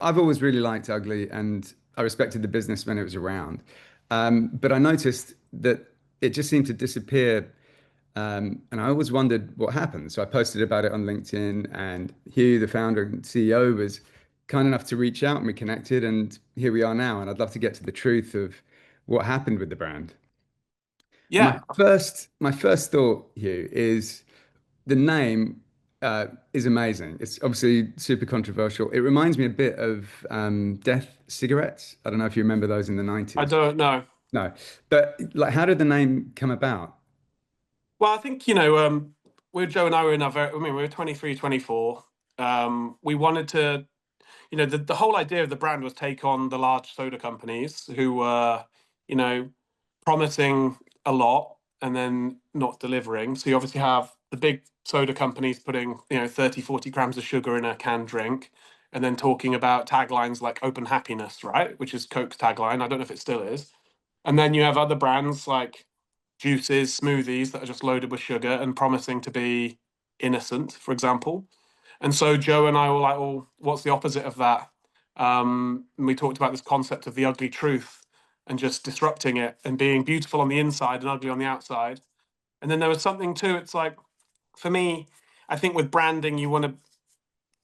I've always really liked Ugly, and I respected the business when it was around. But I noticed that it just seemed to disappear. And I always wondered what happened. So I posted about it on LinkedIn, and Hugh, the founder and CEO, was kind enough to reach out, and we connected, and here we are now. And I'd love to get to the truth of what happened with the brand. My Yeah, first thought, Hugh, is the name is amazing. It's obviously super controversial. It reminds me a bit of Death cigarettes. I don't know if you remember those in the I 90s. don't know. No, but like, how did the name come about? Well, I think, we Joe and I were in our very, I mean, we were 23, 24. We wanted to, the whole idea of the brand was take on the large soda companies who were, you know, promising a lot and then not delivering. So you obviously have the big soda companies putting, 30, 40 grams of sugar in a canned drink and then talking about taglines like open happiness, right? Which is Coke's tagline. I don't know if it still is. And then you have other brands like juices, smoothies that are just loaded with sugar and promising to be innocent, for example. And so Joe and I were like, well, what's the opposite of that? And we talked about this concept of the ugly truth and just disrupting it and being beautiful on the inside and ugly on the outside. And then there was something too, it's like, for me, I think with branding, you want to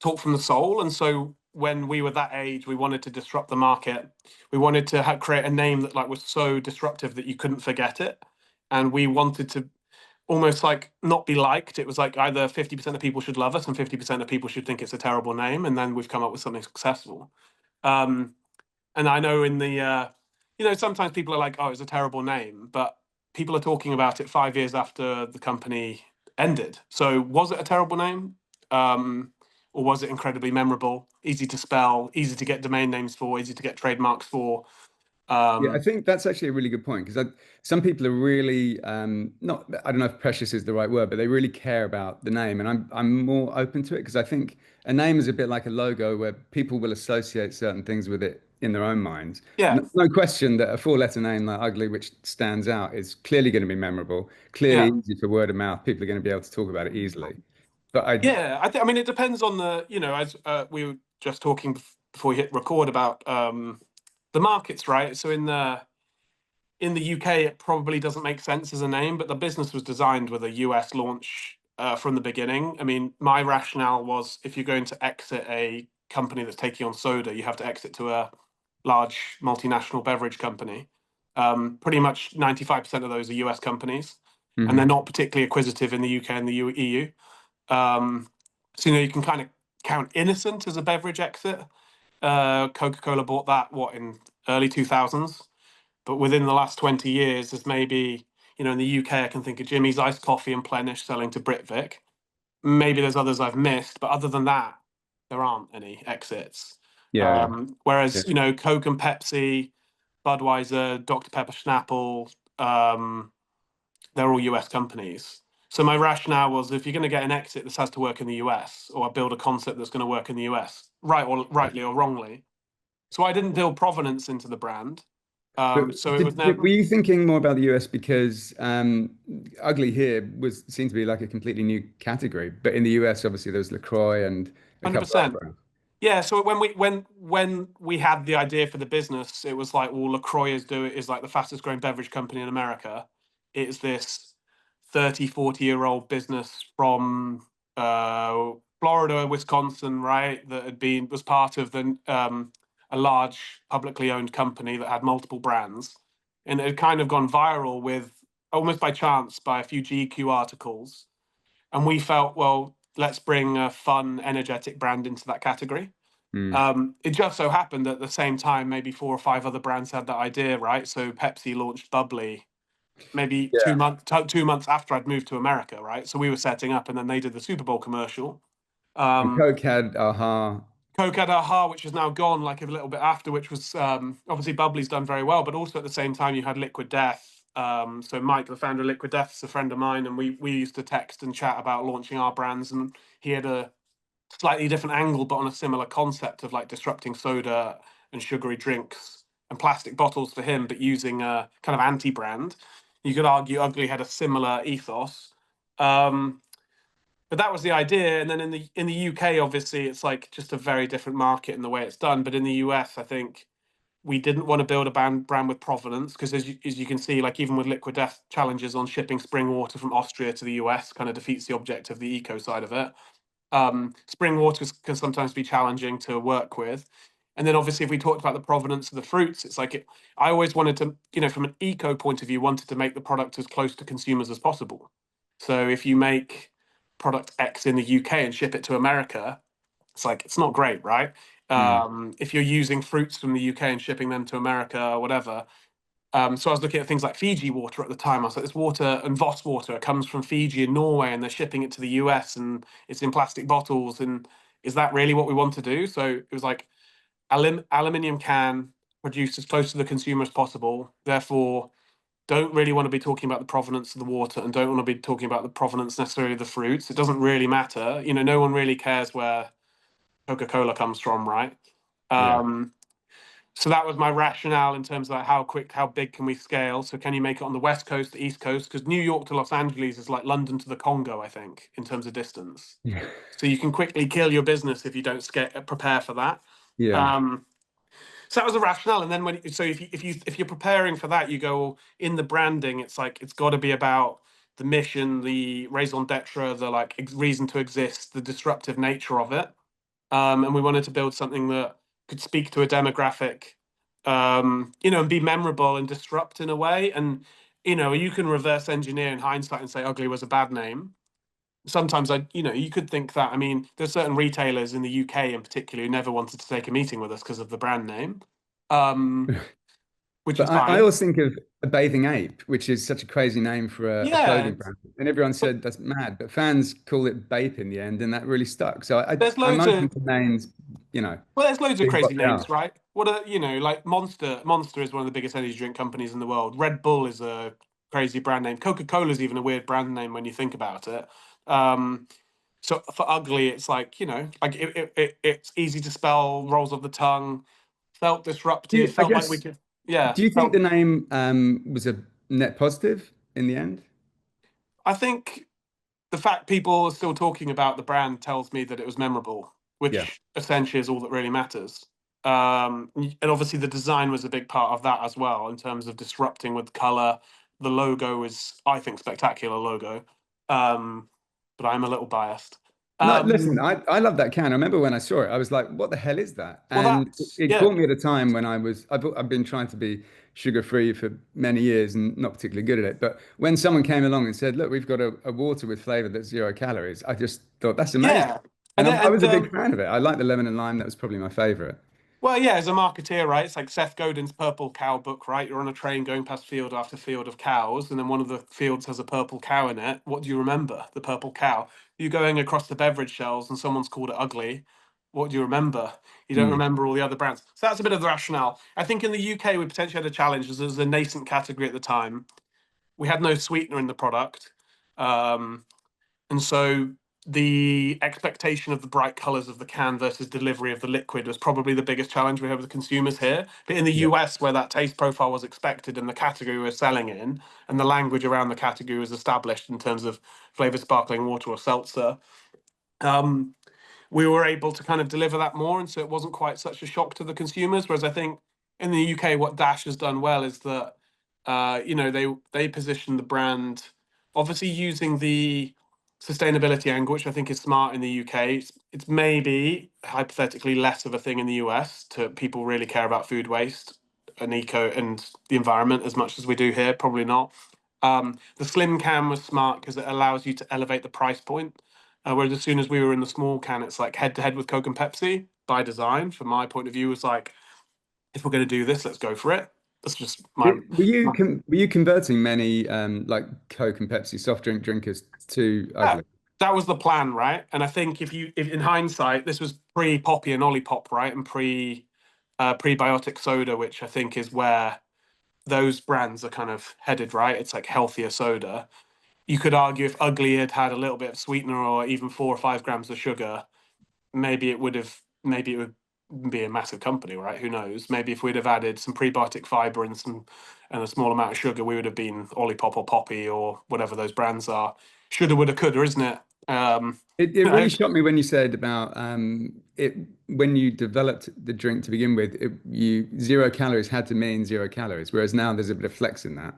talk from the soul. And so when we were that age, we wanted to disrupt the market. We wanted to create a name that like was so disruptive that you couldn't forget it. And we wanted to almost like not be liked. It was like either 50% of people should love us and 50% of people should think it's a terrible name. And then we've come up with something successful. Um, and I know sometimes people are like, oh, it's a terrible name, but people are talking about it 5 years after the company ended. So was it a terrible name? Or was it incredibly memorable, easy to spell, easy to get domain names for, easy to get trademarks for? Yeah, I Um, think that's actually a really good point because some people are really not. I don't know if precious is the right word, but they really care about the name, and I'm more open to it because I think a name is a bit like a logo where people will associate certain things with it in their own minds. yeah, No question that a four-letter name like Ugly, which stands out, is clearly going to be memorable, clearly yeah. easy for word of mouth. People are going to be able to talk about it easily. But Yeah, I mean, it depends on as we were just talking before we hit record about the markets, right? So in the UK, it probably doesn't make sense as a name, but the business was designed with a US launch from the beginning. I mean, my rationale was if you're going to exit a company that's taking on soda, you have to exit to a large multinational beverage company. Pretty much 95% of those are US companies, and they're Mhm. not particularly acquisitive in the UK and the EU. So you can kind of count Innocent as a beverage exit. Coca-Cola bought that in early 2000s, but within the last 20 years, there's maybe in the UK I can think of Jimmy's Iced Coffee and Plenish selling to Britvic. Maybe there's others I've missed, but other than that, there aren't any exits. Yeah. Yeah. Whereas Coke and Pepsi, Budweiser, Dr Pepper, Snapple, they're all US companies. So my rationale was if you're going to get an exit, this has to work in the US, or build a concept that's going to work in the US, rightly or wrongly. So I didn't build provenance into the brand. But So it was were never you thinking more about the US because Ugly here was seemed to be like a completely new category, but in the US, obviously there was LaCroix and a couple of 100%. other brands. Yeah. So when we had the idea for the business, it was like, well, LaCroix is like the fastest growing beverage company in America. It's this 30, 40-year-old business from Florida, Wisconsin, right? That was part of a large publicly owned company that had multiple brands, and it had kind of gone viral with almost by chance by a few GQ articles. And we felt, well, let's bring a fun, energetic brand into that category. Mm. It just so happened that at the same time, maybe four or five other brands had that idea, right? So Pepsi launched Bubbly maybe Yeah. 2 months after I'd moved to America, right? So we were setting up, and then they did the Super Bowl commercial. And Um, Coke had Aha. Coke had Aha, which is now gone, like a little bit after, which was obviously Bubbly's done very well, but also at the same time you had Liquid Death. So Mike, the founder of Liquid Death, is a friend of mine, and we used to text and chat about launching our brands, and he had a slightly different angle, but on a similar concept of like disrupting soda and sugary drinks and plastic bottles for him, but using a kind of anti-brand. You could argue Ugly had a similar ethos. Um, but that was the idea. And then in the UK, obviously, it's like just a very different market in the way it's done. But in the US, I think we didn't want to build a brand with provenance because, as you can see, like even with Liquid Death challenges on shipping spring water from Austria to the US, kind of defeats the object of the eco side of it. Spring waters can sometimes be challenging to work with. And then obviously, if we talked about the provenance of the fruits, it's like I always wanted to, from an eco point of view, wanted to make the product as close to consumers as possible. So if you make product X in the UK and ship it to America, it's not great, right? Mm. If you're using fruits from the UK and shipping them to America or whatever. So I was looking at things like Fiji water at the time. I was like, this water and Voss water, it comes from Fiji and Norway, and they're shipping it to the US, and it's in plastic bottles. And is that really what we want to do? So it was like aluminium can produced as close to the consumer as possible. Therefore, don't really want to be talking about the provenance of the water, and don't want to be talking about the provenance necessarily of the fruits. It doesn't really matter. No one really cares where Coca-Cola comes from, right? Yeah. Um, so that was my rationale in terms of like how big can we scale? So can you make it on the West Coast, the East Coast? Because New York to Los Angeles is like London to the Congo, I think, in terms of distance. So you can quickly kill your business if you don't prepare for that. Yeah. Um, so that was a rationale. And then if you're preparing for that, you go in the branding. It's like it's got to be about the mission, the raison d'etre, the like reason to exist, the disruptive nature of it. And we wanted to build something that could speak to a demographic, and be memorable and disrupt in a way. And you can reverse engineer in hindsight and say ugly was a bad name. Sometimes you could think that. I mean, there's certain retailers in the UK in particular who never wanted to take a meeting with us because of the brand name, um, which But is I fine. always think of a bathing ape, which is such a crazy name for a Yeah, clothing brand. And everyone said that's mad, but fans call it Bape in the end, and that really stuck. So there's I'm loads open of to names, you know, Well, there's loads of being crazy what they names, are. right? What are like Monster? Monster is one of the biggest energy drink companies in the world. Red Bull is a crazy brand name. Coca-Cola is even a weird brand name when you think about it. Um, so for ugly, it's like like it's easy to spell, rolls off the tongue, felt disruptive, I felt like we guess, could, yeah, do you think felt. the name was a net positive in the end? I think the fact people are still talking about the brand tells me that it was memorable, Yeah. which essentially is all that really matters. And obviously, the design was a big part of that as well, in terms of disrupting with color. The logo is, I think, spectacular logo, um, but I'm a little biased. No, listen, Um, I love that can. I remember when I saw it, I was like, what the hell is that? well, And that's it yeah, caught me at a time when I've been trying to be sugar-free for many years and not particularly good at it. But when someone came along and said, look, we've got a water with flavor that's 0 calories, I just thought that's amazing. yeah, And and I was and a big fan of it. I like the lemon and lime. That was probably my favorite. Well, yeah, as a marketeer, right? It's like Seth Godin's Purple Cow book, right? You're on a train going past field after field of cows, and then one of the fields has a purple cow in it. What do you remember? The purple cow. You're going across the beverage shelves and someone's called it ugly. What do you remember? You don't Mm. remember all the other brands. So that's a bit of the rationale. I think in the UK, we potentially had a challenge as there was a nascent category at the time. We had no sweetener in the product. Um, and so the expectation of the bright colors of the can versus delivery of the liquid was probably the biggest challenge we have with the consumers here. But in the Yeah. US, where that taste profile was expected and the category we're selling in, and the language around the category was established in terms of flavored sparkling water or seltzer, um, we were able to kind of deliver that more, and so it wasn't quite such a shock to the consumers. Whereas I think in the UK, what Dash has done well is that they position the brand obviously using the sustainability angle, which I think is smart in the UK. It's maybe hypothetically less of a thing in the US to people really care about food waste and eco and the environment as much as we do here. Probably not. The slim can was smart because it allows you to elevate the price point. Whereas as soon as we were in the small can, it's like head to head with Coke and Pepsi by design. From my point of view, was like, if we're going to do this, let's go for it. That's just my Were you converting many like Coke and Pepsi soft drink drinkers to yeah. ugly? That was the plan, right? And I think if in hindsight, this was pre Poppy and Olipop, right, and pre prebiotic soda, which I think is where those brands are kind of headed, right? It's like healthier soda. You could argue if Ugly had had a little bit of sweetener or even 4 or 5 grams of sugar, maybe it would be a massive company, right? Who knows? Maybe if we'd have added some prebiotic fiber and a small amount of sugar, we would have been Olipop or Poppy or whatever those brands are. Shoulda, woulda, coulda, isn't it? It You really know, shocked me when you said about it when you developed the drink to begin with, you 0 calories had to mean 0 calories, whereas now there's a bit of flex in that.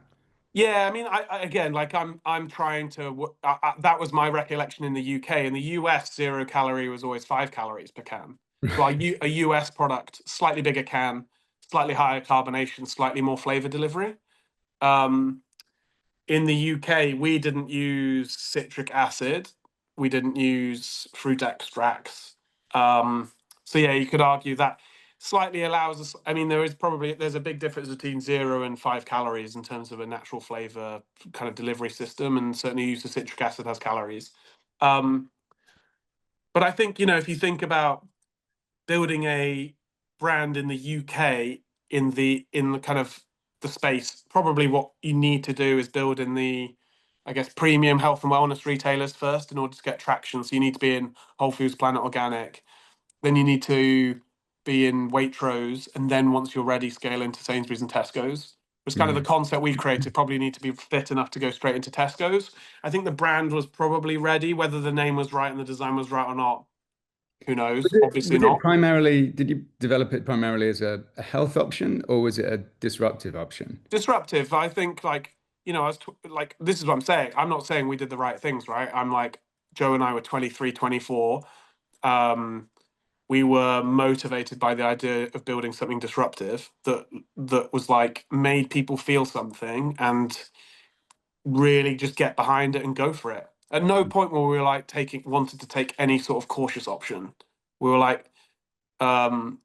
yeah, I mean, I again, like I'm trying to. That was my recollection in the UK. In the US, 0 calorie was always 5 calories per can. So a US product, slightly bigger can, slightly higher carbonation, slightly more flavor delivery. Um, in the UK, we didn't use citric acid, we didn't use fruit extracts. Um, so yeah, you could argue that slightly allows us. I mean, there's a big difference between 0 and 5 calories in terms of a natural flavor kind of delivery system, and certainly use of citric acid has calories. Um, but I think if you think about building a brand in the UK in the kind of the space, probably what you need to do is build in the, I guess, premium health and wellness retailers first in order to get traction. So you need to be in Whole Foods, Planet Organic, then you need to be in Waitrose, and then once you're ready, scale into Sainsbury's and Tesco's. It's kind of the Mm. concept we created. Probably need to be fit enough to go straight into Tesco's. I think the brand was probably ready. Whether the name was right and the design was right or not, who Was knows? it, Obviously was it not. primarily, did you develop it primarily as a health option or was it a disruptive option? Disruptive. I think, like, like, this is what I'm saying. I'm not saying we did the right things, right? I'm like, Joe and I were 23, 24. Um, we were motivated by the idea of building something disruptive that was like made people feel something and really just get behind it and go for it. At no point were we like wanted to take any sort of cautious option. We were like, um,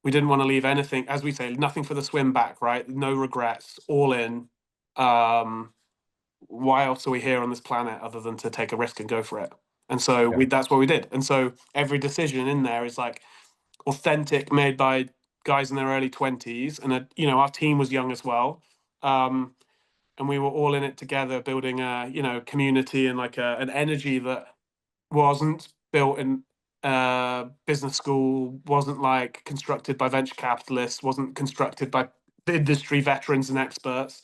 we didn't want to leave anything, as we say, nothing for the swim back, right? No regrets, all in. Um, why else are we here on this planet other than to take a risk and go for it? And so Yeah. that's what we did. And so every decision in there is like authentic, made by guys in their early 20s, and our team was young as well. Um, and we were all in it together, building a community and like an energy that wasn't built in business school, wasn't like constructed by venture capitalists, wasn't constructed by industry veterans and experts,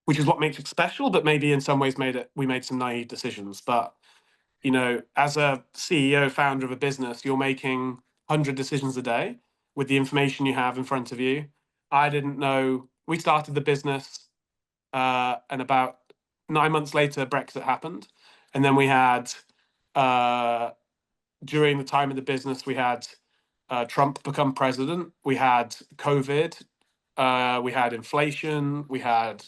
which is what makes it special. But maybe in some ways we made some naive decisions. But as a CEO, founder of a business, you're making 100 decisions a day with the information you have in front of you. I didn't know. We started the business, and about 9 months later, Brexit happened, and then we had uh, during the time of the business, we had Trump become president. We had COVID. We had inflation. We had,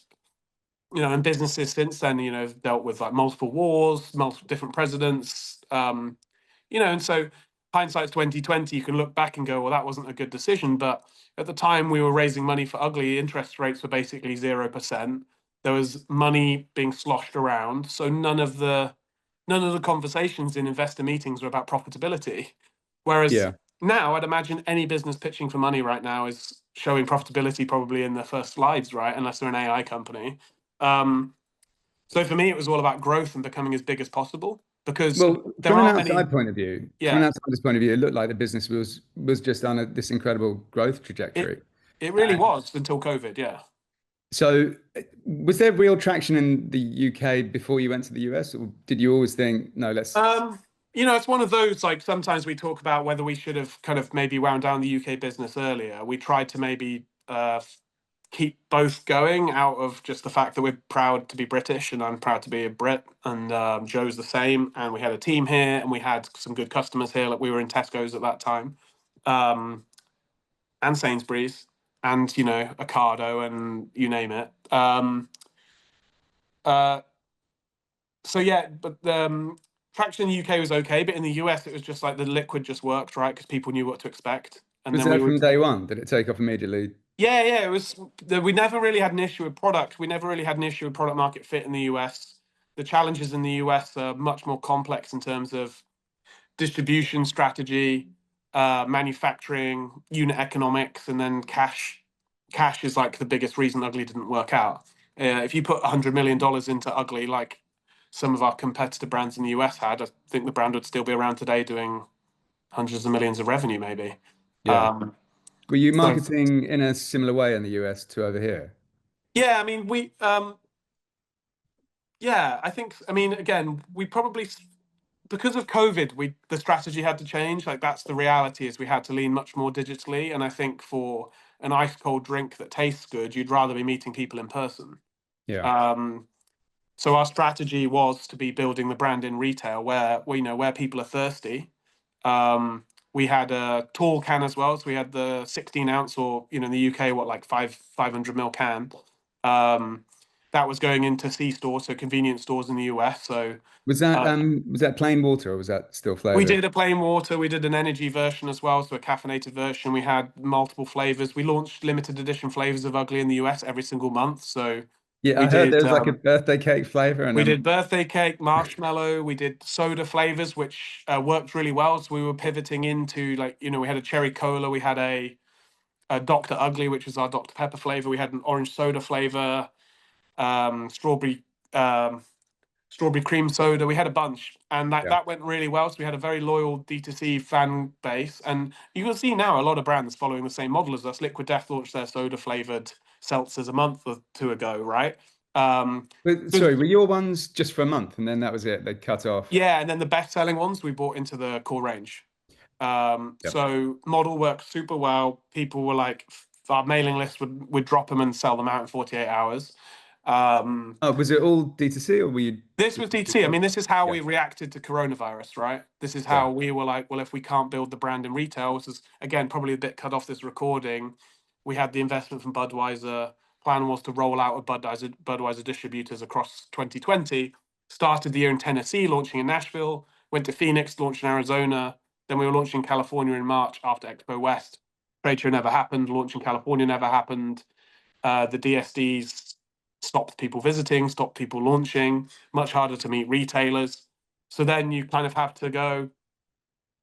and businesses since then, have dealt with like multiple wars, multiple different presidents. And so hindsight's 2020. You can look back and go, well, that wasn't a good decision. But at the time, we were raising money for Ugly. Interest rates were basically 0%. There was money being sloshed around. So none of the conversations in investor meetings were about profitability. Whereas Yeah. now, I'd imagine any business pitching for money right now is showing profitability probably in the first slides, right? Unless they're an AI company. Um, so for me, it was all about growth and becoming as big as possible because Well, there from an aren't many. outside point of view, from an Yeah, outsider's point of view, it looked like the business was just on this incredible growth it trajectory. it really was until COVID. Yeah. So, was there real traction in the UK before you went to the US, or did you always think, no, let's, Um, it's one of those, like, sometimes we talk about whether we should have kind of maybe wound down the UK business earlier. We tried to maybe keep both going out of just the fact that we're proud to be British and I'm proud to be a Brit, and Joe's the same. And we had a team here and we had some good customers here. Like, we were in Tesco's at that time, um, and Sainsbury's, and Ocado, and you name it. Uh, so yeah, but traction in the UK was okay, but in the US it was just like the liquid just worked, right? Because people knew what to expect, and was then we that from would. day one? Did it take off immediately? Yeah, yeah, it was. We never really had an issue with product. We never really had an issue with product market fit in the US. The challenges in the US are much more complex in terms of distribution strategy, manufacturing, unit economics, and then cash. Cash is like the biggest reason Ugly didn't work out. If you put $100 million into Ugly, like some of our competitor brands in the US had, I think the brand would still be around today doing hundreds of millions of revenue, maybe. Yeah. Um, Were you so marketing in a similar way in the US to over here? yeah, I mean, we Yeah, I think. I mean, again, we probably because of COVID, the strategy had to change. Like that's the reality is we had to lean much more digitally. And I think for an ice cold drink that tastes good, you'd rather be meeting people in person. Yeah. Um, so our strategy was to be building the brand in retail where people are thirsty. Um, we had a tall can as well, so we had the 16 ounce, or in the UK, what, like 500 ml can. Um, that was going into C stores, so convenience stores in the US. So uh, Was that plain water or was that still we flavored? did a plain water, we did an energy version as well, so a caffeinated version. We had multiple flavors. We launched limited edition flavors of Ugly in the US every single month. So Yeah, we I heard there did was like a um, birthday cake flavor and we did birthday cake, marshmallow. We did soda flavors, which worked really well. So we were pivoting into, like, we had a cherry cola, we had a Dr. Ugly, which was our Dr. Pepper flavor. We had an orange soda flavor, strawberry um, strawberry cream soda. We had a bunch, and that yeah. that went really well. So we had a very loyal D2C fan base, and you can see now a lot of brands following the same model as us. Liquid Death launched their soda flavored seltzers a month or two ago, right? Um, But so sorry, were your ones just for a month and then that was it? They cut off. yeah, and then the best selling ones we brought into the core range. Yeah. So model worked super well. People were like, our mailing list would drop them and sell them out in 48 hours. Um, Oh, was it all D2C or were you This was DT. I mean, this is how yeah, we reacted to coronavirus, right? This is yeah, how we were like, well, if we can't build the brand in retail, this is again probably a bit cut off this recording. We had the investment from Budweiser. Plan was to roll out a Budweiser distributors across 2020. Started the year in Tennessee, launching in Nashville. Went to Phoenix, launched in Arizona. Then we were launching in California in March after Expo West. Trade show never happened. Launch in California never happened. The DSDs stopped people visiting, stopped people launching, much harder to meet retailers. So then you kind of have to go,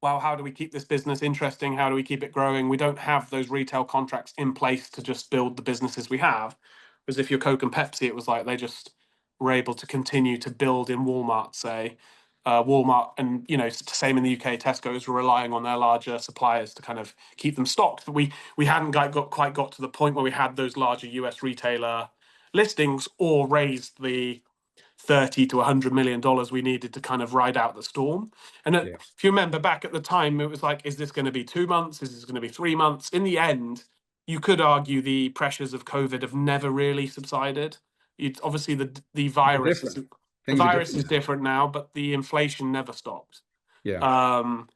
well, how do we keep this business interesting? How do we keep it growing? We don't have those retail contracts in place to just build the businesses we have. Because if you're Coke and Pepsi, it was like they just were able to continue to build in Walmart, say. Walmart and same in the UK, Tesco's were relying on their larger suppliers to kind of keep them stocked. But we hadn't quite got to the point where we had those larger US retailer listings or raised the 30 to $100 million we needed to kind of ride out the storm. And yeah, if you remember back at the time, it was like, is this going to be 2 months? Is this going to be 3 months? In the end, you could argue the pressures of COVID have never really subsided. It's obviously the they're virus is different. the Things are virus different is now. different now, but the inflation never stopped. Yeah. Um,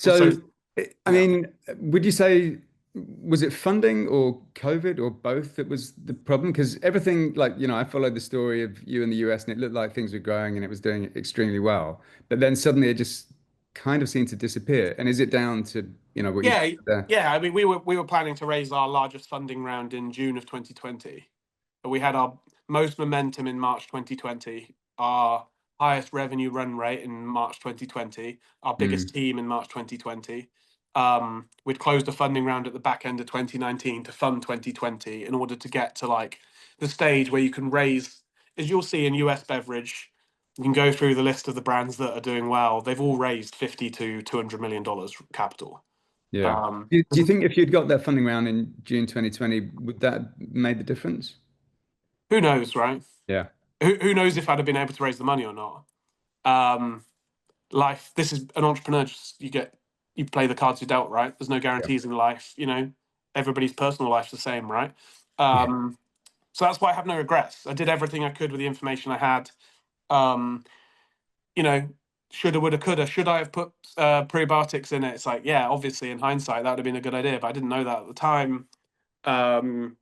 and so So, I yeah. mean, would you say was it funding or COVID or both that was the problem? Because everything, like, I followed the story of you in the US and it looked like things were growing and it was doing extremely well. But then suddenly it just kind of seemed to disappear. And is it down to, what you Yeah, said there? yeah. I mean, we were planning to raise our largest funding round in June of 2020. But we had our most momentum in March 2020, our highest revenue run rate in March 2020, our biggest Mm, team in March 2020. We'd closed a funding round at the back end of 2019 to fund 2020 in order to get to like the stage where you can raise, as you'll see in US beverage, you can go through the list of the brands that are doing well. They've all raised 50 to $200 million capital. yeah. Um, Do you think if you'd got that funding round in June 2020, would that made the difference? who knows, right? Yeah. Who knows if I'd have been able to raise the money or not? Um, Life, this is an entrepreneur. Just, you play the cards you're dealt, right? There's no Yeah. guarantees in life. Everybody's personal life's the same, right? Yeah. Um, so that's why I have no regrets. I did everything I could with the information I had. Um, you know, shoulda, woulda, coulda. Should I have put prebiotics in it? It's like, yeah, obviously in hindsight that would have been a good idea, but I didn't know that at the time. Um,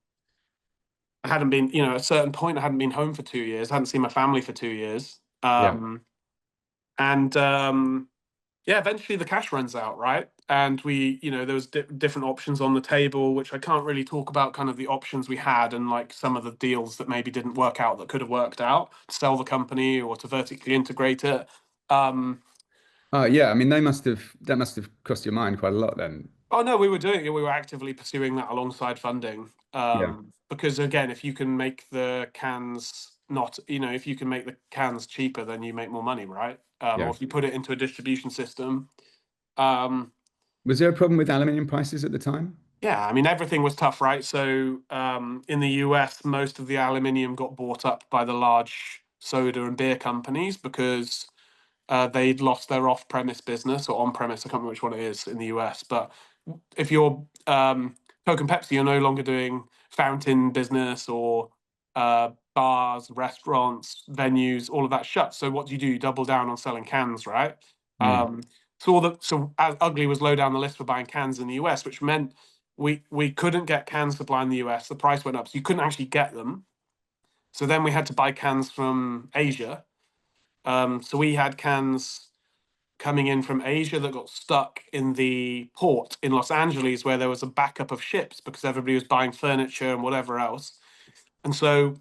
I hadn't been, at a certain point, I hadn't been home for 2 years. I hadn't seen my family for 2 years. Yeah. And yeah, eventually the cash runs out, right? And there was different options on the table, which I can't really talk about, kind of the options we had and like some of the deals that maybe didn't work out that could have worked out to sell the company or to vertically integrate it. Um, Oh, yeah. I mean, that must have cost your mind quite a lot then. oh no, we were doing it. We were actively pursuing that alongside funding. Yeah. Because again, if you can make the cans not, if you can make the cans cheaper, then you make more money, right? Or Yeah. if you put it into a distribution system. Um, Was there a problem with aluminium prices at the time? Yeah, I mean everything was tough, right? So in the US, most of the aluminium got bought up by the large soda and beer companies because they'd lost their off-premise business or on-premise. I can't remember which one it is in the US. But if you're Coke and Pepsi, you're no longer doing fountain business or bars, restaurants, venues, all of that shut. So what do? You double down on selling cans, right? Mm. So as Ugly was low down the list for buying cans in the US, which meant we couldn't get cans supply in the US. The price went up, so you couldn't actually get them. So then we had to buy cans from Asia. So we had cans coming in from Asia that got stuck in the port in Los Angeles where there was a backup of ships because everybody was buying furniture and whatever else. And so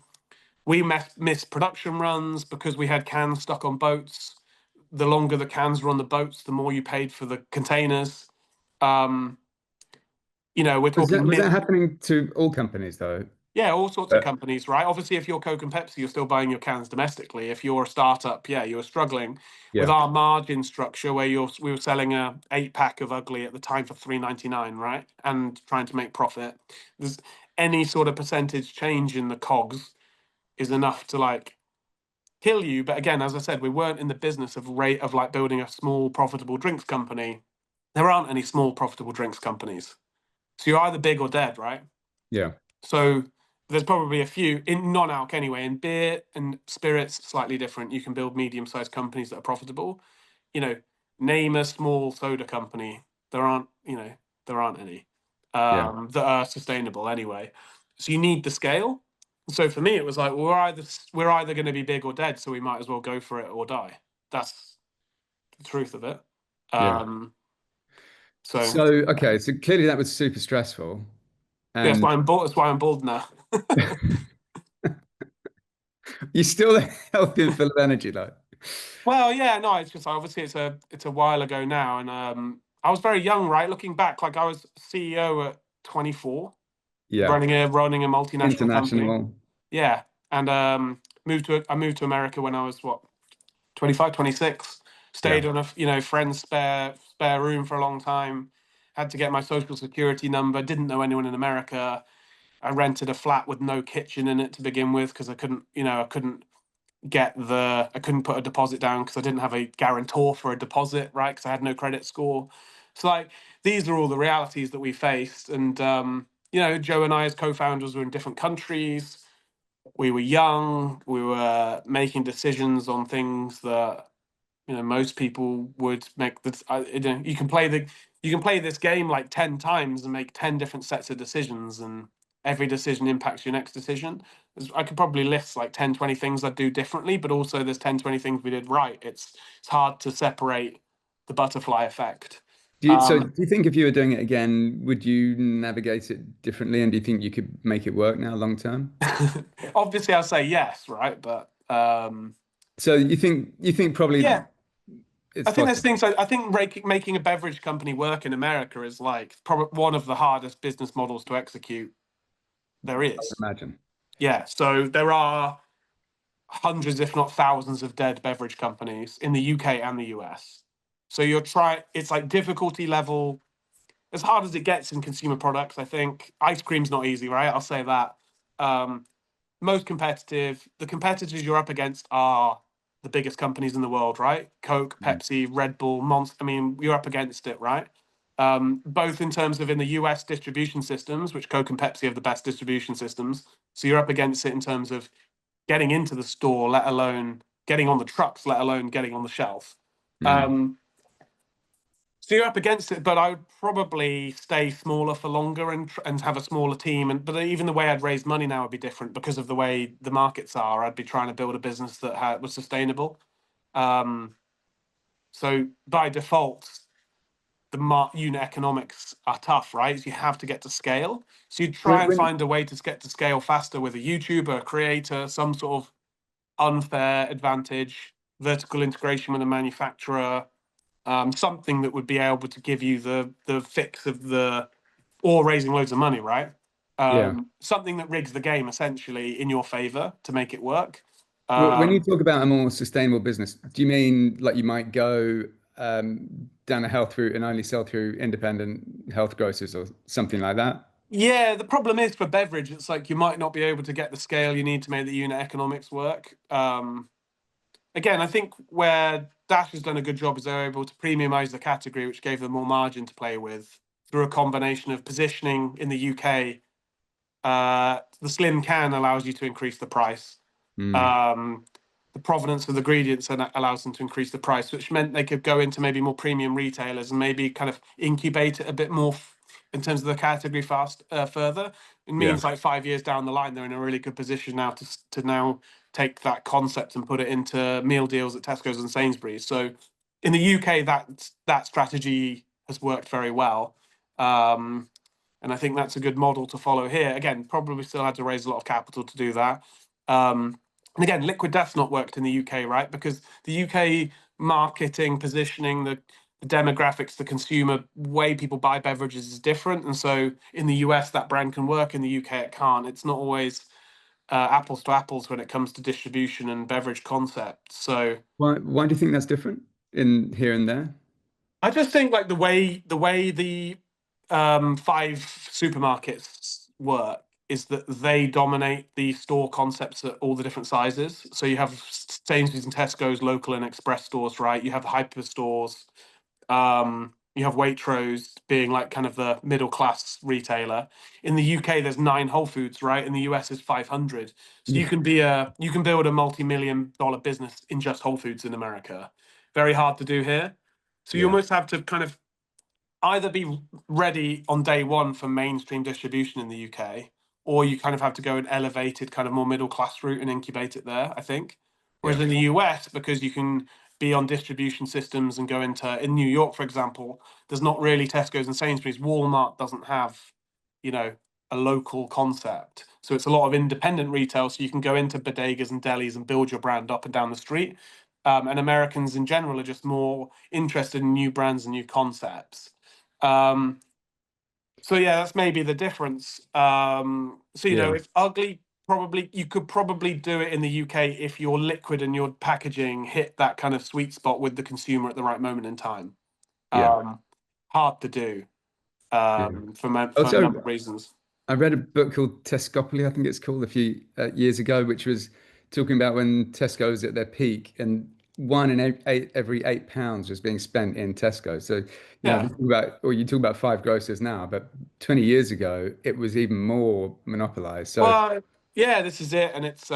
we missed production runs because we had cans stuck on boats. The longer the cans were on the boats, the more you paid for the containers. Um, we're talking Was that happening to all companies though? Yeah, all sorts of But companies, right? Obviously, if you're Coke and Pepsi, you're still buying your cans domestically. If you're a startup, yeah, you're struggling with yeah, our margin structure where we were selling a 8 pack of Ugly at the time for 3.99, right? And trying to make profit. There's any sort of percentage change in the COGS is enough to like kill you. But again, as I said, we weren't in the business of like building a small profitable drinks company. There aren't any small profitable drinks companies. So you're either big or dead, right? yeah, So there's probably a few in non-alc anyway. In beer and spirits, slightly different. You can build medium-sized companies that are profitable. You know, name a small soda company. There aren't, there aren't any yeah, that are sustainable anyway. So you need the scale. So for me, it was like, well, we're either going to be big or dead, so we might as well go for it or die. That's the truth of it. yeah. Um, so So okay, so clearly that was super stressful, yeah, that's and why I'm bald. That's why I'm bald now. you're still healthy and full of energy, like Well, yeah, no, it's just obviously it's a while ago now, and I was very young, right? Looking back, like I was CEO at 24, yeah, running a multinational company. international, Yeah, and I moved to America when I was what 25, 26. yeah, Stayed on a friend's spare room for a long time. Had to get my social security number. Didn't know anyone in America. I rented a flat with no kitchen in it to begin with because I couldn't put a deposit down because I didn't have a guarantor for a deposit, right? Because I had no credit score. So like these are all the realities that we faced. And Joe and I as co-founders were in different countries. We were young. We were making decisions on things that most people would make. You can play this game like 10 times and make 10 different sets of decisions, and every decision impacts your next decision. I could probably list like 10, 20 things I'd do differently, but also there's 10, 20 things we did right. It's hard to separate the butterfly effect. do you think if you were doing it again, would you navigate it differently, and do you think you could make it work now long term? Obviously I'll say yes, right? But So you think probably yeah, it's I think there's possible, things. I think making a beverage company work in America is like probably one of the hardest business models to execute there I is. would imagine. Yeah, so there are hundreds, if not thousands, of dead beverage companies in the UK and the US. So it's like difficulty level as hard as it gets in consumer products. I think ice cream's not easy, right? I'll say that. Um, Most competitive. The competitors you're up against are the biggest companies in the world, right? Coke, Mm. Pepsi, Red Bull, Monster. I mean, you're up against it, right? Both in terms of in the US distribution systems, which Coke and Pepsi have the best distribution systems. So you're up against it in terms of getting into the store, let alone getting on the trucks, let alone getting on the shelf. Mm. Um, so you're up against it, but I would probably stay smaller for longer and have a smaller team. But even the way I'd raise money now would be different because of the way the markets are. I'd be trying to build a business that was sustainable. Um, so by default, the unit economics are tough, right? So you have to get to scale. So you try and When find a way to get to scale faster with a YouTuber, a creator, some sort of unfair advantage, vertical integration with a manufacturer, something that would be able to give you the fix of or raising loads of money, right? yeah. Something that rigs the game essentially in your favor to make it work. When you Um, talk about a more sustainable business, do you mean like you might go down a health route and only sell through independent health grocers or something like that? yeah, the problem is for beverage, it's like you might not be able to get the scale you need to make the unit economics work. again, I think where Dash has done a good job is they're able to premiumize the category, which gave them more margin to play with through a combination of positioning in the UK. The slim can allows you to increase the price. Mm. Um, the provenance of the ingredients allows them to increase the price, which meant they could go into maybe more premium retailers and maybe kind of incubate it a bit more in terms of the category further. It Yeah. means like 5 years down the line, they're in a really good position now to now take that concept and put it into meal deals at Tesco's and Sainsbury's. So in the UK, that strategy has worked very well. Um, and I think that's a good model to follow here. Again, probably still had to raise a lot of capital to do that. And again, liquid death's not worked in the UK, right? Because the UK marketing, positioning, the demographics, the consumer way people buy beverages is different. And so in the US, that brand can work. In the UK, it can't. It's not always apples to apples when it comes to distribution and beverage concepts. So Why do you think that's different in here and there? I just think like the way the five supermarkets work is that they dominate the store concepts at all the different sizes. So you have Sainsbury's and Tesco's local and express stores, right? You have the hyper stores. You have Waitrose being like kind of the middle class retailer. In the UK, there's 9 Whole Foods, right? In the US, is 500. So Yeah. you can build a multi-million-dollar business in just Whole Foods in America. Very hard to do here. So you Yeah. almost have to kind of either be ready on day one for mainstream distribution in the UK, or you kind of have to go an elevated, kind of more middle class route and incubate it there, I think. Whereas Yeah. in the US, because you can be on distribution systems and go into, in New York, for example, there's not really Tesco's and Sainsbury's. Walmart doesn't have, you know, a local concept. So it's a lot of independent retail. So you can go into bodegas and delis and build your brand up and down the street. And Americans in general are just more interested in new brands and new concepts. Um, so yeah, that's maybe the difference. So Yeah. if ugly, probably you could probably do it in the UK if your liquid and your packaging hit that kind of sweet spot with the consumer at the right moment in time. Yeah. Um, Hard to do Yeah. for a Also, number of reasons. I read a book called Tescopoly, I think it's called, a few years ago, which was talking about when Tesco was at their peak and one in every £8 was being spent in Tesco. So, Yeah. we talk about, or you talk about five grocers now, but 20 years ago, it was even more monopolized. So, Well, yeah, this is it, and it's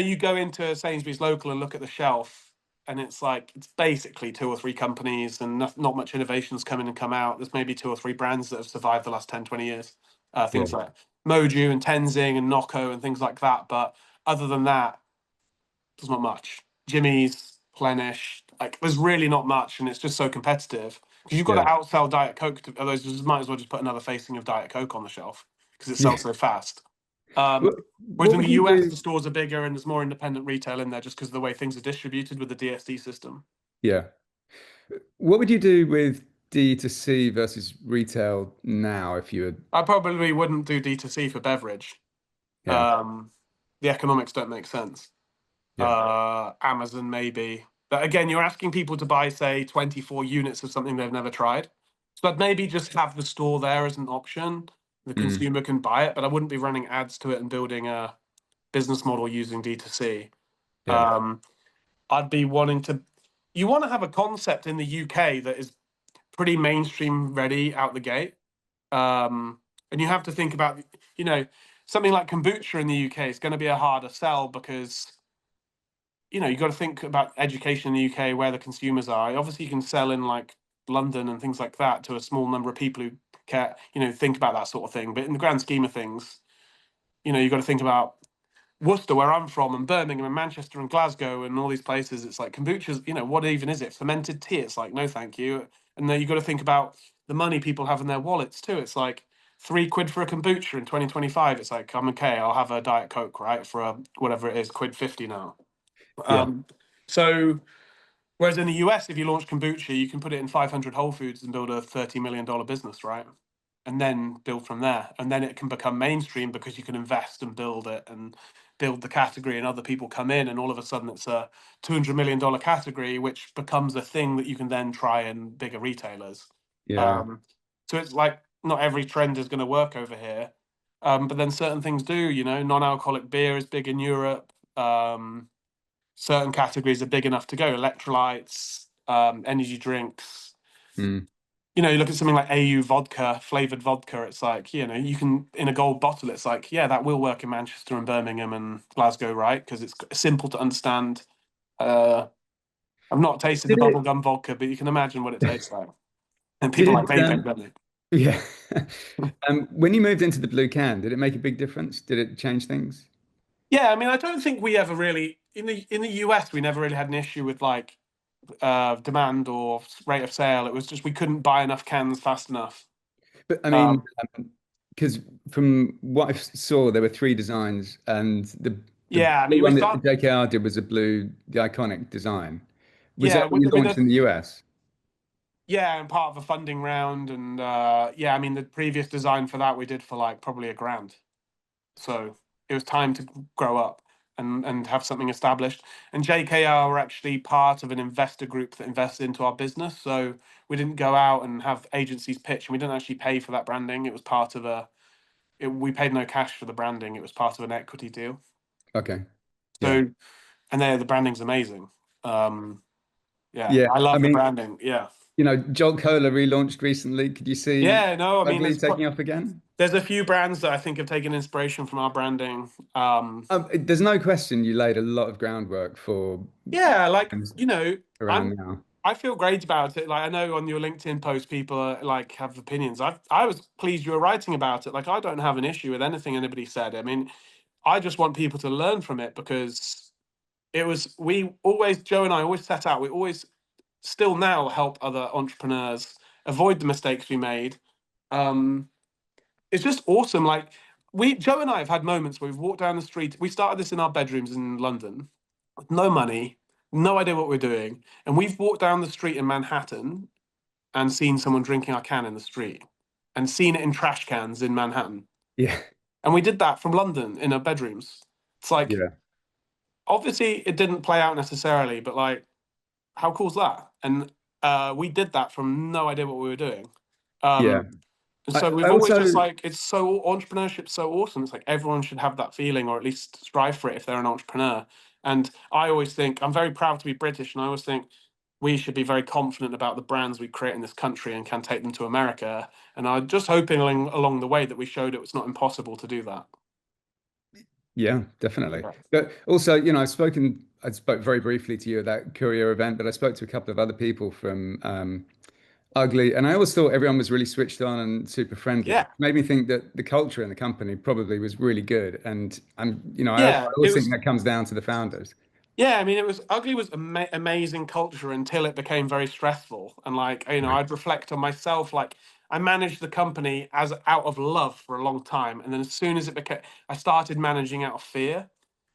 you go into Sainsbury's local and look at the shelf, and it's like it's basically 2 or 3 companies, and not much innovation's come in and come out. There's maybe 2 or 3 brands that have survived the last 10, 20 years. yeah, Things like Moju and Tenzing and Nocco and things like that. But other than that, there's not much. Jimmy's, Plenish, like there's really not much, and it's just so competitive because you've got to yeah. outsell Diet Coke. Otherwise, you might as well just put another facing of Diet Coke on the shelf because it Yeah. sells so fast. Um, What, Whereas what in would the you US, the do? stores are bigger and there's more independent retail in there just because of the way things are distributed with the DSD system. Yeah. What would you do with D to C versus retail now if you had, I probably wouldn't do D2C for beverage. yeah, Um, the economics don't make sense. yeah, Amazon maybe. But again, you're asking people to buy, say, 24 units of something they've never tried. So I'd maybe just have the store there as an option. The mm, consumer can buy it, but I wouldn't be running ads to it and building a business model using D2C. yeah, I'd be wanting to. You want to have a concept in the UK that is pretty mainstream ready out the gate. And you have to think about, you know, something like kombucha in the UK is going to be a harder sell because, you've got to think about education in the UK, where the consumers are. Obviously, you can sell in like London and things like that to a small number of people who care, think about that sort of thing. But in the grand scheme of things, you've got to think about Worcester, where I'm from, and Birmingham, and Manchester, and Glasgow, and all these places. It's like kombucha's. What even is it? Fermented tea. It's like no, thank you. And then you've got to think about the money people have in their wallets too. It's like £3 for a kombucha in 2025. It's like I'm okay. I'll have a diet coke, right, for whatever it is, £1.50 now. yeah, Um, so whereas in the US, if you launch kombucha, you can put it in 500 Whole Foods and build a $30 million business, right? And then build from there. And then it can become mainstream because you can invest and build it and build the category, and other people come in, and all of a sudden it's a $200 million category, which becomes a thing that you can then try in bigger retailers. yeah, Um, so it's like not every trend is going to work over here. But then certain things do, non-alcoholic beer is big in Europe. certain categories are big enough to go. Electrolytes, energy drinks. Mm. You know, you look at something like AU vodka, flavored vodka. It's like, you know, you can in a gold bottle. It's like, yeah, that will work in Manchester and Birmingham and Glasgow, right? Because it's simple to understand. Uh, I've not tasted the Did it? bubblegum vodka, but you can imagine what it tastes like. And Did people like it? vape it, don't they? Yeah. When you moved into the blue can, did it make a big difference? Did it change things? Yeah, I mean, I don't think we ever really in the US we never really had an issue with like demand or rate of sale. It was just we couldn't buy enough cans fast enough. But I mean, Um, because from what I saw, there were three designs, and the yeah, I blue mean, we one that start. JKR did was a blue, the iconic design. Was that Yeah, what you with launched a in the US? yeah, and part of a funding round, and yeah, I mean, the previous design for that we did for like probably a grand. So it was time to grow up and have something established. And JKR were actually part of an investor group that invested into our business. So we didn't go out and have agencies pitch, and we didn't actually pay for that branding. It was part of we paid no cash for the branding. It was part of an equity deal. Okay. Yeah. So, and there, the branding's amazing. Um, yeah, Yeah. I I love the mean, branding. Yeah. Jolt Cola relaunched recently. Could you see Yeah, no, I mean, Ugly taking off again? there's a few brands that I think have taken inspiration from our branding. There's no question you laid a lot of groundwork for Yeah, like, brands you know, around I'm now. I feel great about it. Like I know on your LinkedIn post people like have opinions. I was pleased you were writing about it. Like I don't have an issue with anything anybody said. I mean, I just want people to learn from it because it was we always Joe and I always set out, we always still now help other entrepreneurs avoid the mistakes we made. Um it's just awesome. Like we Joe and I have had moments where we've walked down the street. We started this in our bedrooms in London with no money, no idea what we're doing. And we've walked down the street in Manhattan and seen someone drinking our can in the street and seen it in trash cans in Manhattan. Yeah. And we did that from London in our bedrooms. It's like, Yeah. obviously, it didn't play out necessarily, but like, how cool is that? And we did that from no idea what we were doing. Yeah. Um, and I, so I we've always just also, like, it's so, entrepreneurship's so awesome. It's like everyone should have that feeling or at least strive for it if they're an entrepreneur. And I always think, I'm very proud to be British, and I always think we should be very confident about the brands we create in this country and can take them to America. And I'm just hoping along the way that we showed it was not impossible to do that. yeah, definitely. Yeah. But also, I spoke very briefly to you at that courier event, but I spoke to a couple of other people from Ugly, and I always thought everyone was really switched on and super friendly. Yeah. It made me think that the culture in the company probably was really good. And I Yeah. It always think was. that comes down to the founders. Yeah, I mean, it was Ugly was amazing culture until it became very stressful. And like, you know, Right. I'd reflect on myself. Like, I managed the company as out of love for a long time, and then as soon as it became, I started managing out of fear.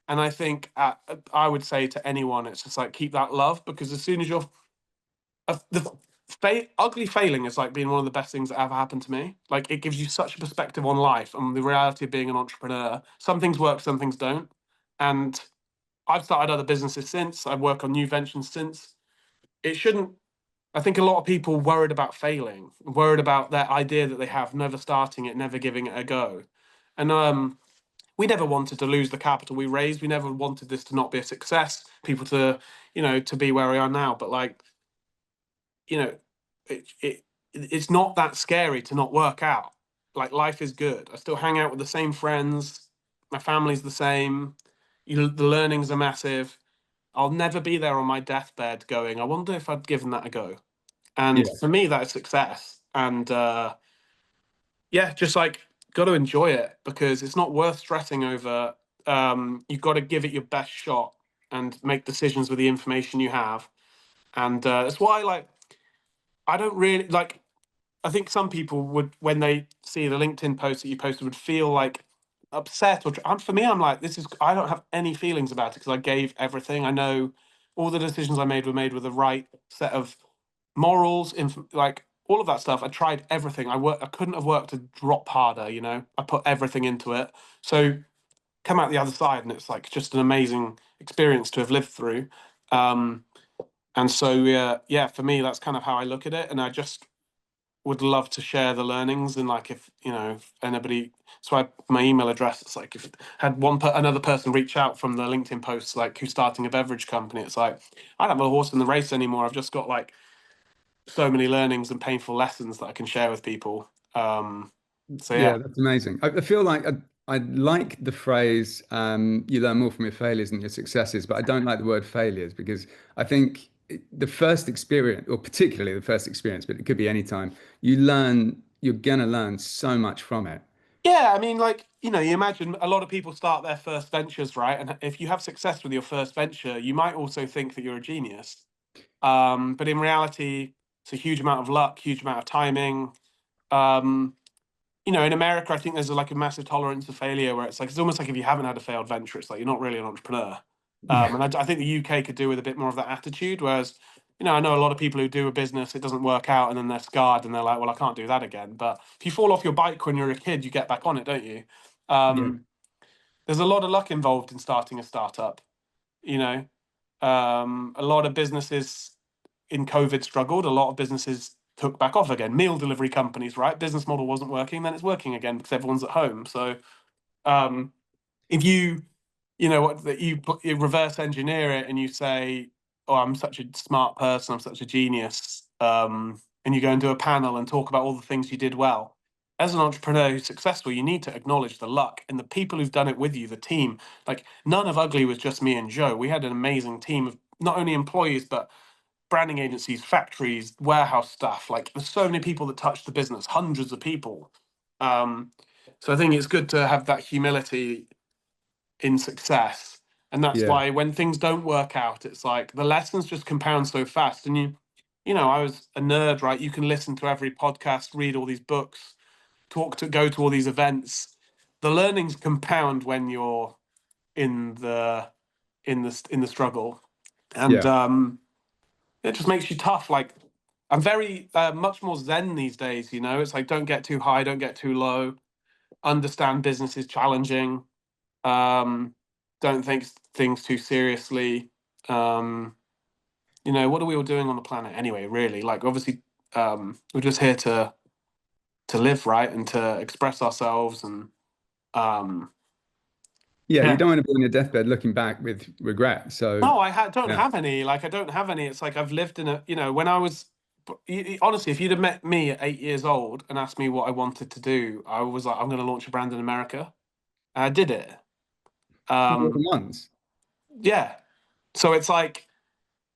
And I think I would say to anyone, it's just like keep that love because as soon as you're ugly failing is like being one of the best things that ever happened to me. Like, it gives you such a perspective on life and the reality of being an entrepreneur. Some things work, some things don't, and I've started other businesses since. I work on new ventures since. It shouldn't. I think a lot of people worried about failing, worried about that idea that they have, never starting it, never giving it a go. And we never wanted to lose the capital we raised. We never wanted this to not be a success. People to, to be where we are now. But like, you know, it's not that scary to not work out. Like life is good. I still hang out with the same friends. My family's the same. The learnings are massive. I'll never be there on my deathbed going, I wonder if I'd given that a go. And Yeah. for me, that is success. And yeah, just like got to enjoy it because it's not worth stressing over. You've got to give it your best shot and make decisions with the information you have. And that's why, like, I don't really like. I think some people would, when they see the LinkedIn post that you posted, would feel like upset or. For me, I'm like, this is. I don't have any feelings about it because I gave everything. I know all the decisions I made were made with the right set of morals, like all of that stuff. I tried everything. I couldn't have worked a drop harder. I put everything into it. So come out the other side, and it's like just an amazing experience to have lived through. Um, and so yeah, for me, that's kind of how I look at it. And I just would love to share the learnings, and like if if anybody, so my email address, it's like if had another person reach out from the LinkedIn posts like who's starting a beverage company, it's like I don't have a horse in the race anymore. I've just got like so many learnings and painful lessons that I can share with people. So yeah. Yeah, that's amazing. I feel like I like the phrase you learn more from your failures than your successes, but I don't like the word failures because I think the first experience, or particularly the first experience, but it could be any time, you're gonna learn so much from it. Yeah, I mean, like, you imagine a lot of people start their first ventures, right? And if you have success with your first venture, you might also think that you're a genius. But in reality, it's a huge amount of luck, huge amount of timing. Um, in America, I think there's like a massive tolerance for failure where it's like, it's almost like if you haven't had a failed venture, it's like you're not really an entrepreneur. Yeah, And I think the UK could do with a bit more of that attitude. Whereas, I know a lot of people who do a business, it doesn't work out, and then they're scarred and they're like, well, I can't do that again. But if you fall off your bike when you're a kid, you get back on it, don't you? yeah, There's a lot of luck involved in starting a startup. You know, a lot of businesses in COVID struggled. A lot of businesses took back off again. Meal delivery companies, right? Business model wasn't working, then it's working again because everyone's at home. So um, if you know what that you reverse engineer it and you say, "Oh, I'm such a smart person. I'm such a genius," and you go and do a panel and talk about all the things you did well. As an entrepreneur who's successful, you need to acknowledge the luck and the people who've done it with you, the team. Like none of Ugly was just me and Joe. We had an amazing team of not only employees but branding agencies, factories, warehouse staff. Like there's so many people that touch the business, hundreds of people. Um, so I think it's good to have that humility in success. And that's yeah, why when things don't work out, it's like the lessons just compound so fast. And I was a nerd, right? You can listen to every podcast, read all these books, go to all these events. The learnings compound when you're in the struggle, and yeah, it just makes you tough. Like I'm very much more zen these days. It's like don't get too high, don't get too low. Understand business is challenging. Um, don't take things too seriously. Um, what are we all doing on the planet anyway? Really, like obviously, we're just here to live, right, and to express ourselves. And um, yeah. You yeah, don't want to be on your deathbed looking back with regret. So, no, don't yeah, have any. Like I don't have any. It's like I've lived in when I was. Honestly, if you'd have met me at 8 years old and asked me what I wanted to do, I was like, I'm going to launch a brand in America. And I did it. more than Um, once. yeah. So it's like,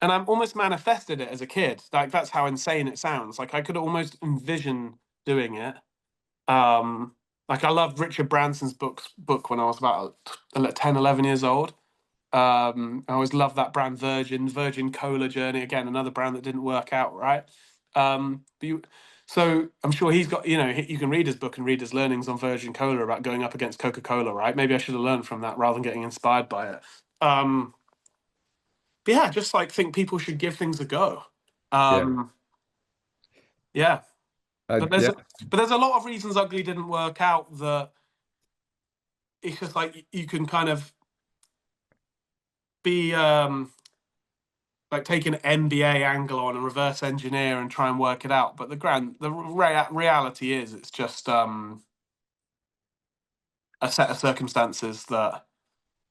and I'm almost manifested it as a kid. Like that's how insane it sounds. Like I could almost envision doing it. Um, like I loved Richard Branson's book when I was about 10, 11 years old. I always loved that brand Virgin Cola journey. Again, another brand that didn't work out, right? So I'm sure he's got, you can read his book and read his learnings on Virgin Cola about going up against Coca-Cola, right? Maybe I should have learned from that rather than getting inspired by it. But yeah, just like think people should give things a go. Yeah, Um, yeah, but yeah, there's a lot of reasons Ugly didn't work out. That it's just like you can kind of be like take an MBA angle on and reverse engineer and try and work it out. But reality is it's just a set of circumstances that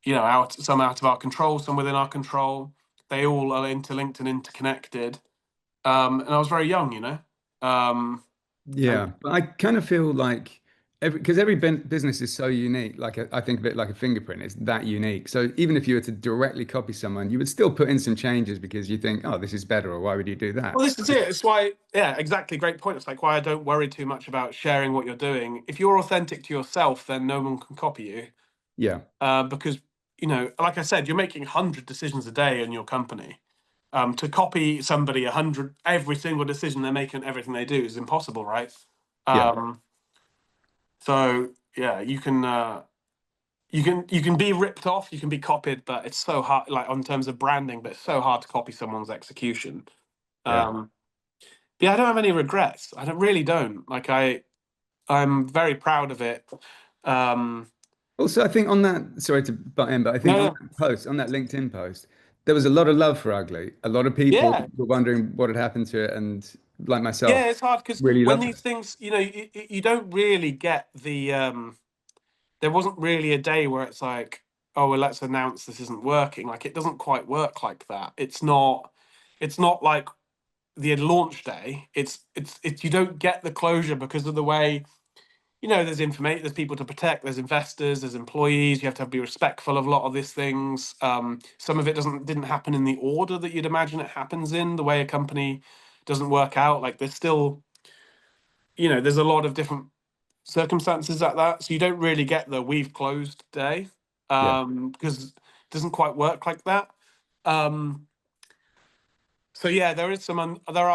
some out of our control, some within our control. They all are interlinked and interconnected. And I was very young, um, and yeah. But I kind of feel like every business is so unique. Like I think of it like a fingerprint. It's that unique. So even if you were to directly copy someone, you would still put in some changes because you think, oh, this is better, or why would you do that? well, this is it. It's why, yeah, exactly. Great point. It's like why I don't worry too much about sharing what you're doing. If you're authentic to yourself, then no one can copy you. Yeah, Because like I said, you're making 100 decisions a day in your company. To copy somebody 100 every single decision they're making, everything they do is impossible, right? yeah, Um, so yeah, you can be ripped off, you can be copied, but it's so hard. Like on terms of branding, but it's so hard to copy someone's execution. yeah. Um, but yeah, I don't have any regrets. Really don't. Like I'm very proud of it. Um, Also, I think on that, sorry to butt in, but I think no, on no. that post, on that LinkedIn post, there was a lot of love for Ugly. A lot of people Yeah, were wondering what had happened to it, and like myself, yeah, it's hard because really when loved these it. things, you don't really get the. There wasn't really a day where it's like, oh, well, let's announce this isn't working. Like it doesn't quite work like that. It's not. It's not like the launch day. It's you don't get the closure because of the way there's information, there's people to protect, there's investors, there's employees. You have to be respectful of a lot of these things. Some of it didn't happen in the order that you'd imagine it happens in. The way a company doesn't work out, like there's still, there's a lot of different circumstances at that. So you don't really get the we've closed day, Yeah, because it doesn't quite work like that. Um, so yeah, there are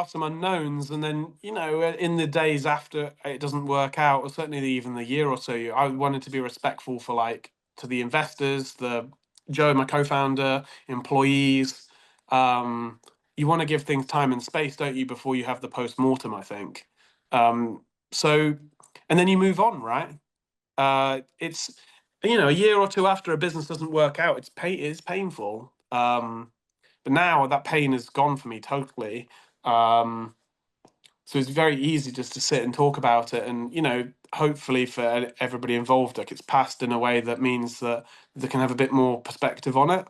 some unknowns, and then in the days after it doesn't work out, or certainly even the year or so, I wanted to be respectful for like to the investors, the Joe, my co-founder, employees. Um, you want to give things time and space, don't you, before you have the post-mortem, I think. Um, so, and then you move on, right? It's a year or two after a business doesn't work out, it's painful. But now that pain is gone for me totally. Um, so it's very easy just to sit and talk about it, and hopefully for everybody involved, like it's passed in a way that means that they can have a bit more perspective on it.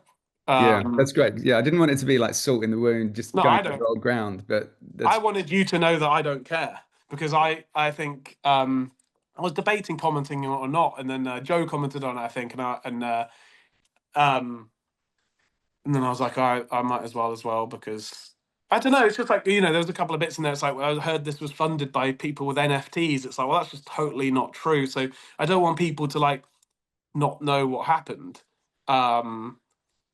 yeah, that's Um, great. Yeah, I didn't want it to be like salt in the wound, just no, going I over don't. old ground, but I that's wanted you to know that I don't care, because I think I was debating commenting or not, and then Joe commented on it, I think, um, and then I was like, I might as well because I don't know. It's just like there was a couple of bits in there. It's like, well, I heard this was funded by people with NFTs. It's like, well, that's just totally not true. So I don't want people to like not know what happened. Um,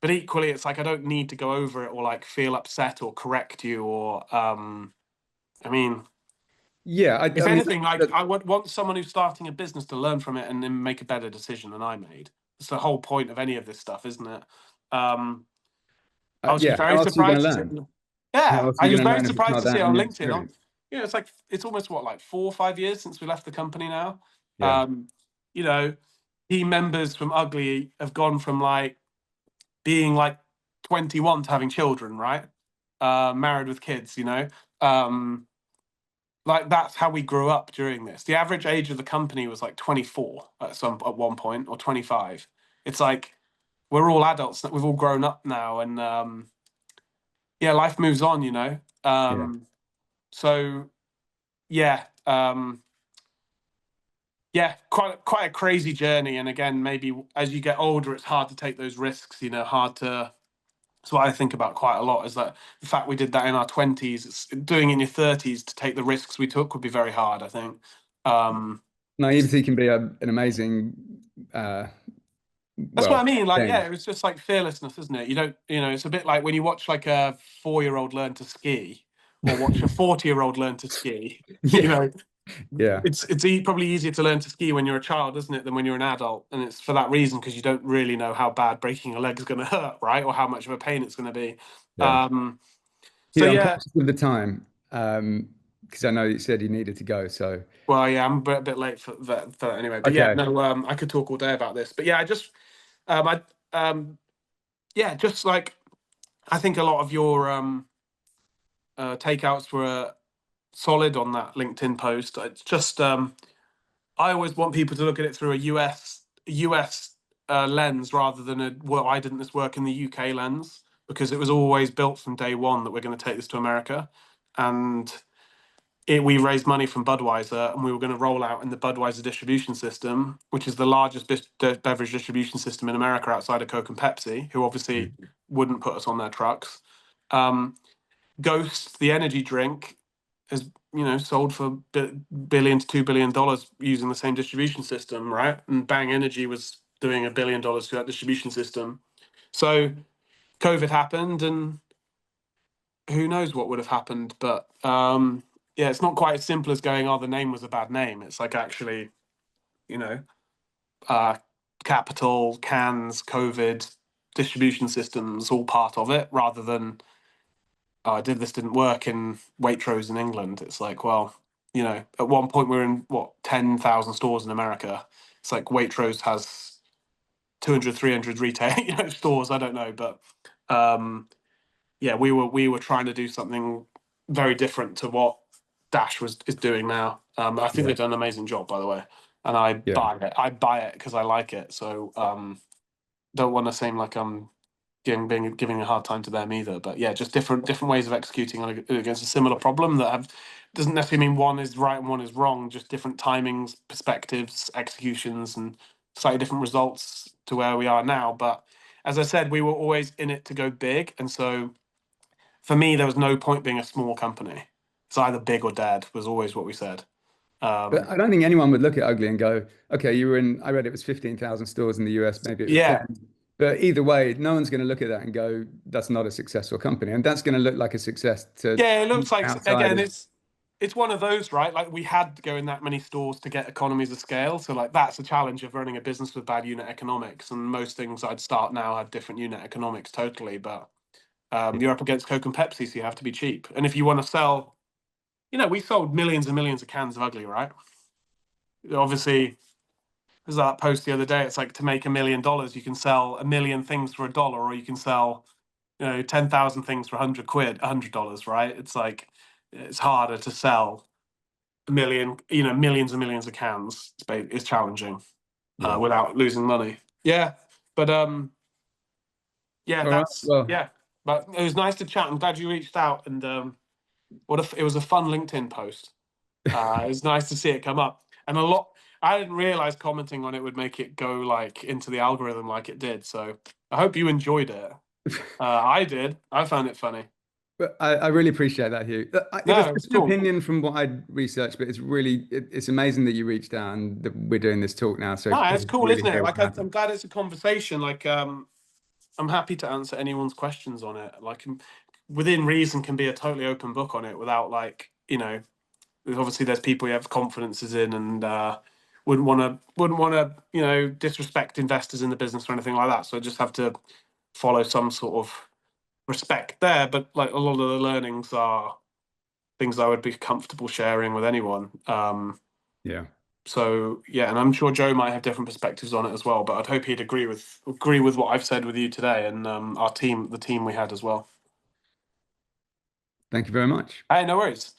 but equally, it's like I don't need to go over it or like feel upset or correct you or I mean, yeah. if I mean, anything, like I would want someone who's starting a business to learn from it and then make a better decision than I made. It's the whole point of any of this stuff, isn't it? Um, I was yeah. very How else are you going surprised to to see. learn? How Yeah, else are I you was going to very learn if it's surprised not to see that it in on your LinkedIn. experience? It's almost what, like 4 or 5 years since we left the company now. Yeah, Um, you know, Team members from Ugly have gone from like being like 21 to having children, right? Married with kids. Um, like that's how we grew up during this. The average age of the company was like 24 at one point, or 25. It's like we're all adults. We've all grown up now, and yeah, life moves on. yeah. So yeah, yeah, quite a crazy journey. And again, maybe as you get older, it's hard to take those risks. Hard to. That's what I think about quite a lot. Is that the fact we did that in our 20s? It's doing in your 30s to take the risks we took would be very hard, I think. Um, Naivety can be an amazing, uh, that's what I well, mean. Like, yeah, thing. it was just like fearlessness, isn't it? You don't, it's a bit like when you watch like a 4-year-old learn to ski, or watch a 40-year-old learn to ski. You Yeah, know, yeah, it's probably easier to learn to ski when you're a child, isn't it, than when you're an adult? And it's for that reason, because you don't really know how bad breaking a leg is going to hurt, right? Or how much of a pain it's going to be. yeah. Um, so Yeah, I'm yeah, conscious of the time, because I know you said you needed to go. So, well, yeah, I'm a bit late for that anyway. But yeah, okay. no, I could talk all day about this. But yeah, I yeah, just like I think a lot of your takeouts were solid on that LinkedIn post. It's just I always want people to look at it through a US lens rather than why didn't this work in the UK lens? Because it was always built from day one that we're going to take this to America, and we raised money from Budweiser, and we were going to roll out in the Budweiser distribution system, which is the largest beverage distribution system in America outside of Coke and Pepsi, who obviously wouldn't put us on their trucks. Um, Ghost, the energy drink, has sold for billion to $2 billion using the same distribution system, right? And Bang Energy was doing $1 billion through that distribution system. So COVID happened, and who knows what would have happened? But yeah, it's not quite as simple as going, "Oh, the name was a bad name." It's like actually, you know, uh, capital, cans, COVID, distribution systems, all part of it, rather than this didn't work in Waitrose in England. It's like, well, at one point we were in what 10,000 stores in America. It's like Waitrose has 200, 300 retail stores. I don't know, but Yeah, we were trying to do something very different to what Dash is doing now. I think Yeah. they've done an amazing job, by the way, and I Yeah. buy it. I buy it because I like it. So don't want to seem like I'm giving a hard time to them either. But yeah, just different ways of executing against a similar problem that have doesn't necessarily mean one is right and one is wrong. Just different timings, perspectives, executions, and slightly different results to where we are now. But as I said, we were always in it to go big, and so for me, there was no point being a small company. It's either big or dead was always what we said. But Um, I don't think anyone would look at Ugly and go, okay, you were in, I read it was 15,000 stores in the US, maybe it was yeah, 10. But either way, no one's going to look at that and go, that's not a successful company. And that's going to look like a success to yeah. It looks like again, outsiders. it's one of those, right? Like we had to go in that many stores to get economies of scale. So like that's the challenge of running a business with bad unit economics. And most things I'd start now had different unit economics totally. But you're up against Coke and Pepsi, so you have to be cheap. And if you want to sell, we sold millions and millions of cans of Ugly, right? Obviously, there's that post the other day. It's like to make $1 million, you can sell a million things for $1, or you can sell 10,000 things for 100 quid, $100, right? It's like it's harder to sell a million, millions and millions of cans. It's challenging Yeah. without losing money. Yeah, but yeah, All right. that's Well, yeah. But it was nice to chat. I'm glad you reached out, and it was a fun LinkedIn post. It was nice to see it come up, and a lot. I didn't realize commenting on it would make it go like into the algorithm like it did. So I hope you enjoyed it. I did. I found it funny. but I really appreciate that, Hugh. It was No, it's just an cool. opinion from what I'd researched, but it's really, it's amazing that you reached out and that we're doing this talk now. So No, it's people cool, really isn't it? hear Like what happened. I'm glad it's a conversation. Like I'm happy to answer anyone's questions on it. Like within reason, can be a totally open book on it without like obviously there's people you have confidences in and wouldn't want to disrespect investors in the business or anything like that. So I just have to follow some sort of respect there. But like a lot of the learnings are things I would be comfortable sharing with anyone. Yeah. So yeah, and I'm sure Joe might have different perspectives on it as well. But I'd hope he'd agree with what I've said with you today and the team we had as well. Thank you very much. Hey, no worries.